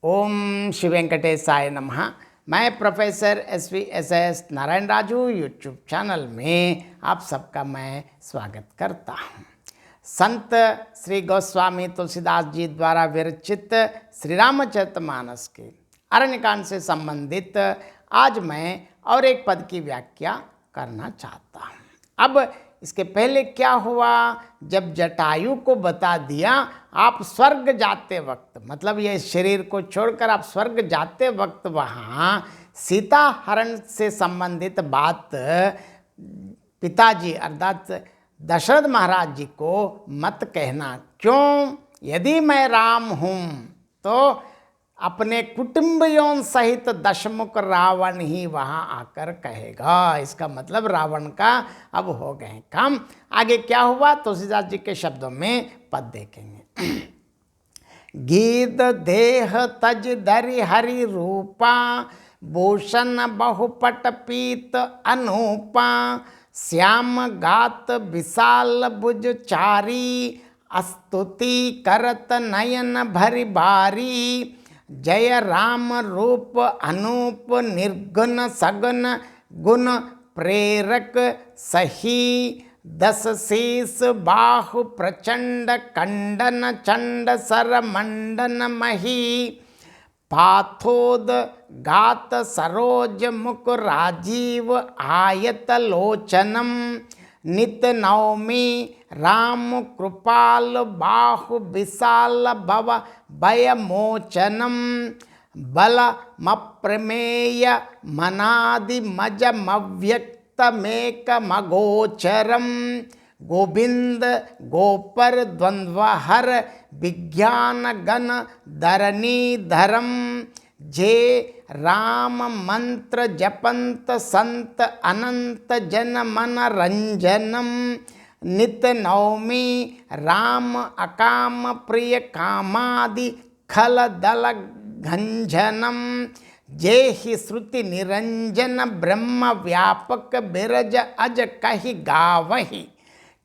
ओम श्री वेंकटेशाय नमः। मैं professor S Narayan Raju YouTube channel में आप सबका मैं स्वागत करता हूँ। संत श्री गोस्वामी तुलसीदास जी द्वारा विरचित श्री रामचरितमानस के अरण्यकांड से संबंधित आज मैं और एक पद की व्याख्या करना चाहता हूँ। अब इसके पहले क्या हुआ, जब जटायु को बता दिया आप स्वर्ग जाते वक्त, मतलब ये शरीर को छोड़कर आप स्वर्ग जाते वक्त वहाँ सीता हरण से संबंधित बात पिताजी अर्थात दशरथ महाराज जी को मत कहना। क्यों? यदि मैं राम हूँ तो अपने कुटुंबियों सहित दशमुख रावण ही वहाँ आकर कहेगा। इसका मतलब रावण का अब हो गए काम। आगे क्या हुआ तुलसीदास जी के शब्दों में पद देखेंगे। गीत देह तज धरि हरि रूपा, भूषण बहुपट पीत अनूपा, श्याम गात विशाल भुज चारी, स्तुति करत नयन भरि बारी, जय राम रूप अनूप निर्गुण सगुन, गुण प्रेरक सही, दस शीस बाहु प्रचंड कंडन, चंड सर मंडन मही, पाथोद गात सरोज मुख राजीव आयत लोचनम, नित नवमी राम कृपाल बाहु विशाल भव भय मोचनम, बल मप्रमेय मनादि मज मव्यक्त मेक मगोचरम, गोविंद गोपर द्वंद्वहर विज्ञान गण धरणी धरम, जे राम मंत्र जपंत संत अनंत जन मन रंजनम, नित नवमी राम अकाम प्रिय कामादि खल दल घंजनम, जेहि श्रुति निरंजन ब्रह्म व्यापक बिरज अज कहि गावहि,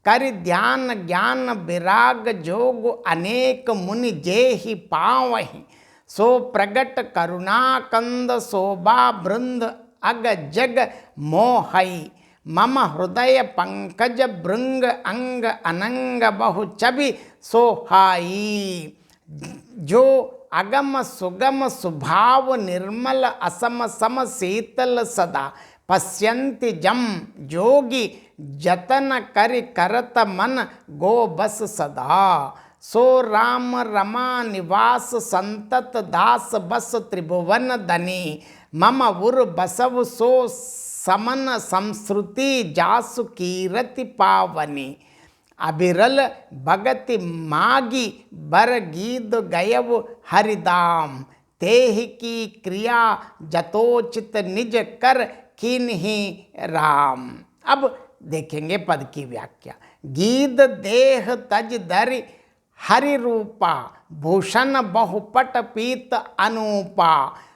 कर ध्यान ज्ञान विराग जोग अनेक मुनि जेहि पावहि, सो प्रगट करुणा कंद शोभा बृंद अग जग मोहई, मम हृदय पंकज भृंग अंग अनंग बहु चबि सोहाई, जो अगम सुगम सुभाव निर्मल असम सम शीतल सदा, पश्यन्ति जम जोगी जतन करि करत मन गो बस सदा, सो राम रमा निवास संतत दास बस त्रिभुवन धनी, मम उर बसव सो समन संस्कृति जासु कीरति पावनी, अबिरल भगति मागी बर गीत गयव हरिदाम, तेहि की क्रिया जतोचित निज कर किन्ही राम। अब देखेंगे पद की व्याख्या। गीत देह तज धरि हरि रूपा, भूषण बहुपट पीत अनूपा,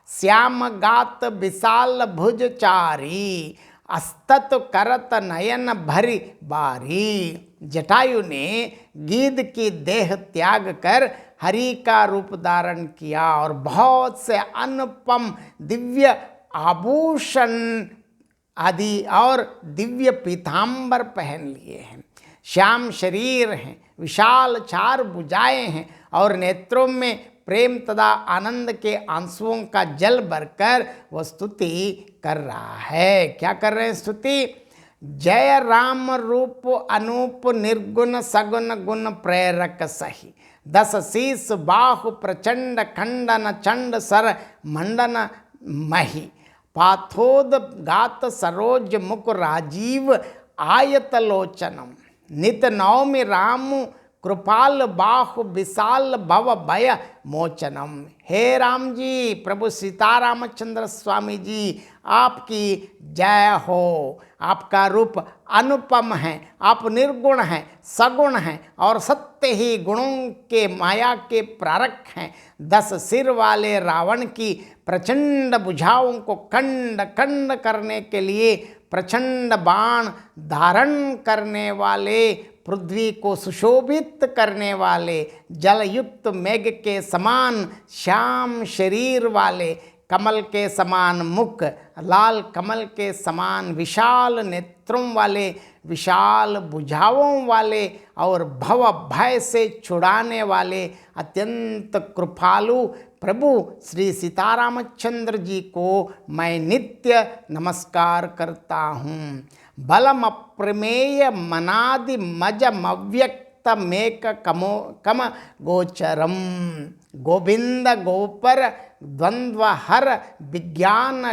श्याम गात विशाल भुज चारी, अस्तत करत नयन भरि बारी। जटायु ने गीध की देह त्याग कर हरि का रूप धारण किया और बहुत से अनुपम दिव्य आभूषण आदि और दिव्य पीताम्बर पहन लिए हैं। श्याम शरीर हैं, विशाल चार भुजाएं हैं और नेत्रों में प्रेम तथा आनंद के आंसुओं का जल भरकर वह स्तुति कर रहा है। क्या कर रहे हैं स्तुति? जय राम रूप अनूप निर्गुण सगुन गुण प्रेरक सही, दस शीस बाहु प्रचंड खंडन चंड सर मंडन मही, पाथोद गात सरोज मुख राजीव आयत लोचनम, नित नवमी राम कृपाल बाहु विशाल भव भय मोचनम। हे राम जी, प्रभु सीतारामचंद्र स्वामी जी, आपकी जय हो। आपका रूप अनुपम है, आप निर्गुण हैं, सगुण हैं और सत्य ही गुणों के माया के प्रारक हैं। 10 सिर वाले रावण की प्रचंड भुजाओं को खंड खंड करने के लिए प्रचंड बाण धारण करने वाले पृथ्वी को सुशोभित करने वाले, जलयुक्त मेघ के समान श्याम शरीर वाले, कमल के समान मुख, लाल कमल के समान विशाल नेत्रों वाले, विशाल भुजाओं वाले और भव भय से छुड़ाने वाले अत्यंत कृपालु प्रभु श्री सीतारामचंद्र जी को मैं नित्य नमस्कार करता हूँ। बलम अप्रमेय मनादि मजमव्यक्त मेक कमो कम गोचरम, गोविंद गोपर द्वंद्व हर विज्ञान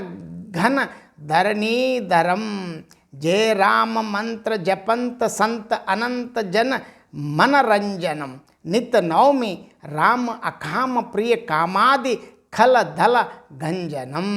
घन धरणीधरम, जय राम मंत्र जपंत संत अनंत जन मनरंजनम, नित नवमी राम अखाम प्रिय कामादि खल धल गंजनम।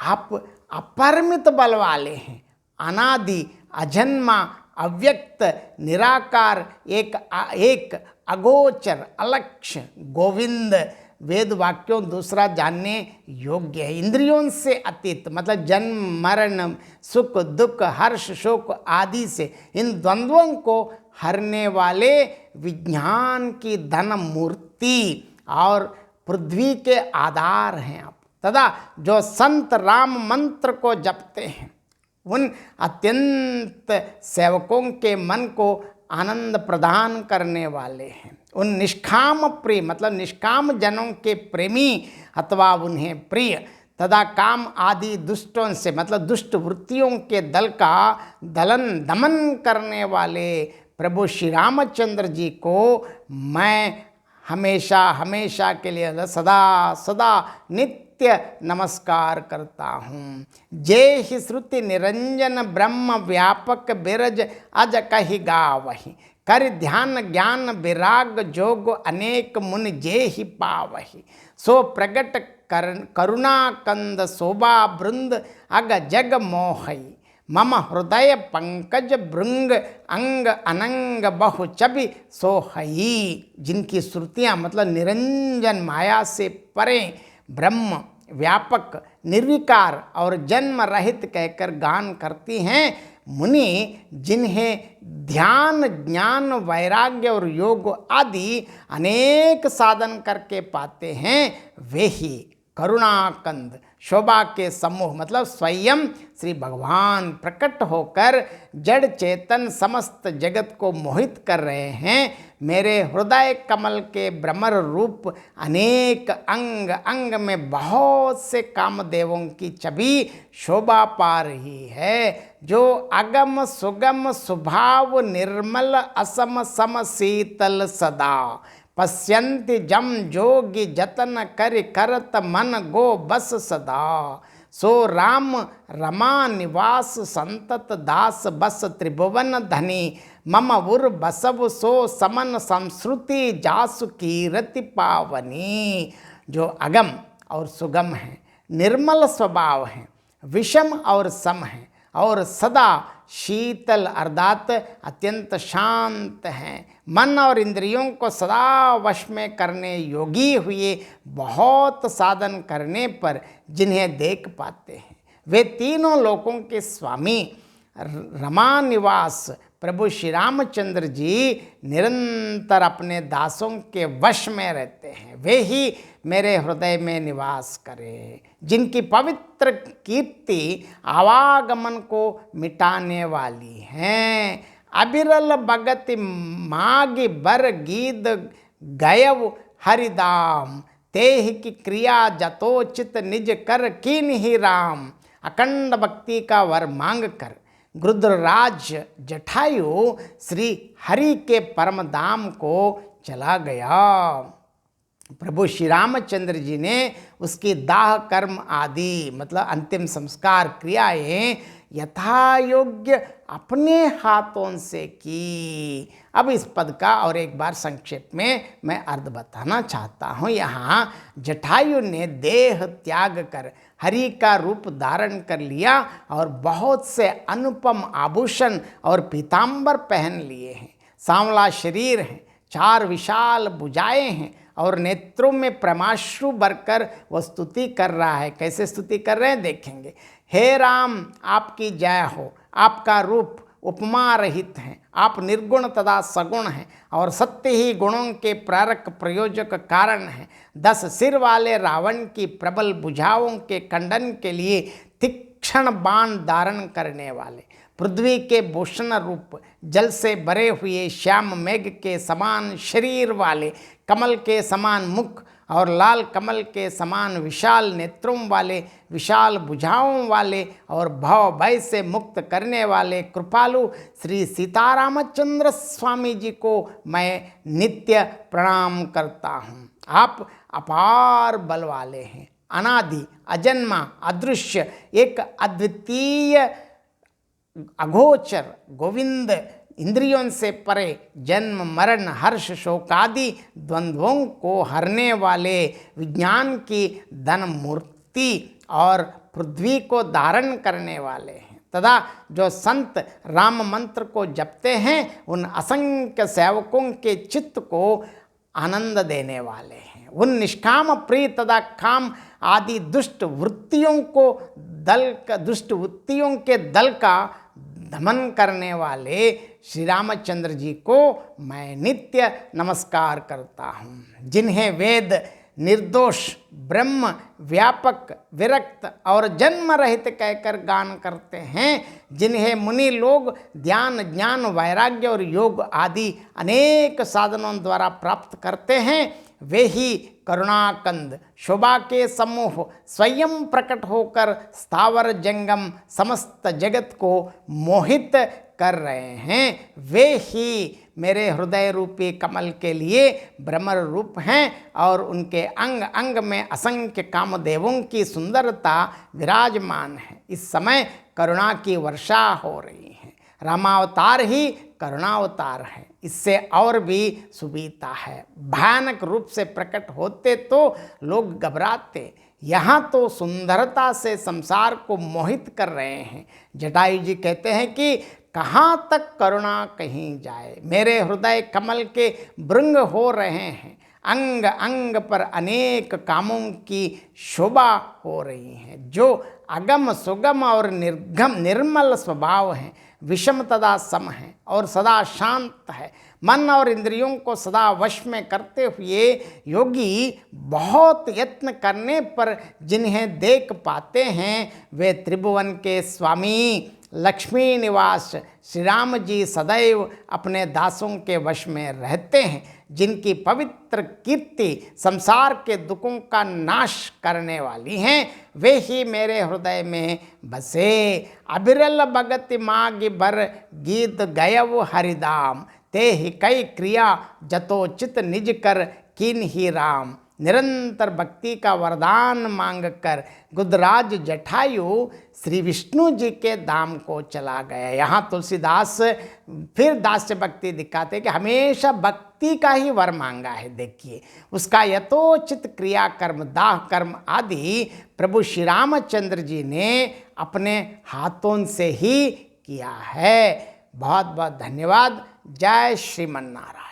आप अपरिमित बल वाले हैं, अनादि अजन्मा अव्यक्त निराकार एक अगोचर अलक्ष्य गोविंद, वेद वाक्यों दूसरा जानने योग्य है, इंद्रियों से अतीत, मतलब जन्म मरण सुख दुख हर्ष शोक आदि से इन द्वंद्वों को हरने वाले विज्ञान की धन मूर्ति और पृथ्वी के आधार हैं आप। तथा जो संत राम मंत्र को जपते हैं उन अत्यंत सेवकों के मन को आनंद प्रदान करने वाले हैं, उन निष्काम प्रिय मतलब निष्काम जनों के प्रेमी अथवा उन्हें प्रिय तथा काम आदि दुष्टों से मतलब दुष्ट वृत्तियों के दल का दमन करने वाले प्रभु श्री रामचंद्र जी को मैं हमेशा हमेशा के लिए सदा सदा नित्य नमस्कार करता हूँ। जय ही श्रुति निरंजन ब्रह्म व्यापक बिरज अज कहि गावहि, कर ध्यान ज्ञान विराग जोग अनेक मुनि जे ही पावहि, सो प्रगट करुणा कंद शोभा बृंद अग जग मोहई, मम हृदय पंकज भृंग अंग अनंग बहु चबि सोहई। जिनकी श्रुतियाँ मतलब निरंजन माया से परे ब्रह्म व्यापक निर्विकार और जन्म रहित कहकर गान करती हैं, मुनि जिन्हें ध्यान ज्ञान वैराग्य और योग आदि अनेक साधन करके पाते हैं, वे ही करुणाकंद शोभा के समूह मतलब स्वयं श्री भगवान प्रकट होकर जड़ चेतन समस्त जगत को मोहित कर रहे हैं। मेरे हृदय कमल के भ्रमर रूप अनेक अंग अंग में बहुत से कामदेवों की छवि शोभा पा रही है, जो अगम सुगम स्वभाव निर्मल असम सम शीतल सदा, पश्यन्ति जम जोगी जतन कर करत मन गो बस सदा, सो राम रमा निवास संतत दास बस त्रिभुवन धनी, मम उर बसव सो समन संस्कृति जासु कीरति पावनी। जो अगम और सुगम है, निर्मल स्वभाव है, विषम और सम है और सदा शीतल अर्थात अत्यंत शांत हैं, मन और इंद्रियों को सदा वश में करने योगी हुए बहुत साधन करने पर जिन्हें देख पाते हैं, वे तीनों लोकों के स्वामी रमा निवास प्रभु श्री रामचंद्र जी निरंतर अपने दासों के वश में रहते हैं, वे ही मेरे हृदय में निवास करें। जिनकी पवित्र कीर्ति आवागमन को मिटाने वाली हैं, अबिरल भगति मागी बर गीत गयव हरिदाम, तेह की क्रिया जतोचित निज कर कीन ही राम। अखंड भक्ति का वर मांग कर गृध्रराज जटायु श्री हरि के परम धाम को चला गया। प्रभु श्री रामचंद्र जी ने उसकी दाह कर्म आदि मतलब अंतिम संस्कार क्रियाएं यथा योग्य अपने हाथों से की। अब इस पद का और एक बार संक्षेप में मैं अर्थ बताना चाहता हूँ। यहाँ जटायु ने देह त्याग कर हरि का रूप धारण कर लिया और बहुत से अनुपम आभूषण और पीताम्बर पहन लिए हैं। सांवला शरीर है, चार विशाल भुजाएं हैं और नेत्रों में प्रेमाश्रु भरकर वह स्तुति कर रहा है। कैसे स्तुति कर रहे हैं देखेंगे। हे राम आपकी जय हो, आपका रूप उपमा रहित हैं। आप निर्गुण तथा सगुण हैं और सत्य ही गुणों के प्रेरक प्रयोजक कारण हैं। 10 सिर वाले रावण की प्रबल भुजाओं के खंडन के लिए तीक्ष्ण बाण धारण करने वाले, पृथ्वी के भूषण रूप, जल से भरे हुए श्याम मेघ के समान शरीर वाले, कमल के समान मुख और लाल कमल के समान विशाल नेत्रों वाले, विशाल भुजाओं वाले और भव भय से मुक्त करने वाले कृपालु श्री सीतारामचंद्र स्वामी जी को मैं नित्य प्रणाम करता हूँ। आप अपार बल वाले हैं, अनादि, अजन्मा, अदृश्य, एक अद्वितीय, अगोचर, गोविंद, इंद्रियों से परे, जन्म मरण हर्ष शोक आदि द्वंद्वों को हरने वाले, विज्ञान की धन मूर्ति और पृथ्वी को धारण करने वाले हैं तथा जो संत राम मंत्र को जपते हैं उन असंख्य सेवकों के चित्त को आनंद देने वाले हैं। उन निष्काम प्रिय तथा काम आदि दुष्ट वृत्तियों के दल का दमन करने वाले श्री रामचंद्र जी को मैं नित्य नमस्कार करता हूँ। जिन्हें वेद निर्दोष, ब्रह्म, व्यापक, विरक्त और जन्म रहित कहकर गान करते हैं, जिन्हें मुनि लोग ध्यान, ज्ञान, वैराग्य और योग आदि अनेक साधनों द्वारा प्राप्त करते हैं, वे ही करुणाकंद शोभा के समूह स्वयं प्रकट होकर स्थावर जंगम समस्त जगत को मोहित कर रहे हैं। वे ही मेरे हृदय रूपी कमल के लिए भ्रमर रूप हैं और उनके अंग अंग में असंख्य कामदेवों की सुंदरता विराजमान है। इस समय करुणा की वर्षा हो रही है। रामावतार ही करुणावतार है, इससे और भी सुबीता है। भयानक रूप से प्रकट होते तो लोग घबराते, यहाँ तो सुंदरता से संसार को मोहित कर रहे हैं। जटायु जी कहते हैं कि कहाँ तक करुणा कहीं जाए, मेरे हृदय कमल के भृंग हो रहे हैं, अंग अंग पर अनेक कामों की शोभा हो रही है। जो अगम सुगम और निर्मल स्वभाव हैं, विषम तथा सम है और सदा शांत है, मन और इंद्रियों को सदा वश में करते हुए योगी बहुत यत्न करने पर जिन्हें देख पाते हैं, वे त्रिभुवन के स्वामी लक्ष्मी निवास श्री राम जी सदैव अपने दासों के वश में रहते हैं, जिनकी पवित्र कीर्ति संसार के दुखों का नाश करने वाली हैं। वे ही मेरे हृदय में बसे। अबिरल भगत मागी बर गीत गयव हरिदाम, ते ही कई क्रिया जतोचित निज कर कीन ही राम। निरंतर भक्ति का वरदान मांगकर गुदराज जटायु श्री विष्णु जी के धाम को चला गया। यहाँ तुलसीदास फिर दास्य भक्ति दिखाते कि हमेशा भक्ति का ही वर मांगा है। देखिए उसका यथोचित क्रिया कर्म, दाह कर्म आदि प्रभु श्री रामचंद्र जी ने अपने हाथों से ही किया है। बहुत बहुत धन्यवाद। जय श्रीमन्नारायण।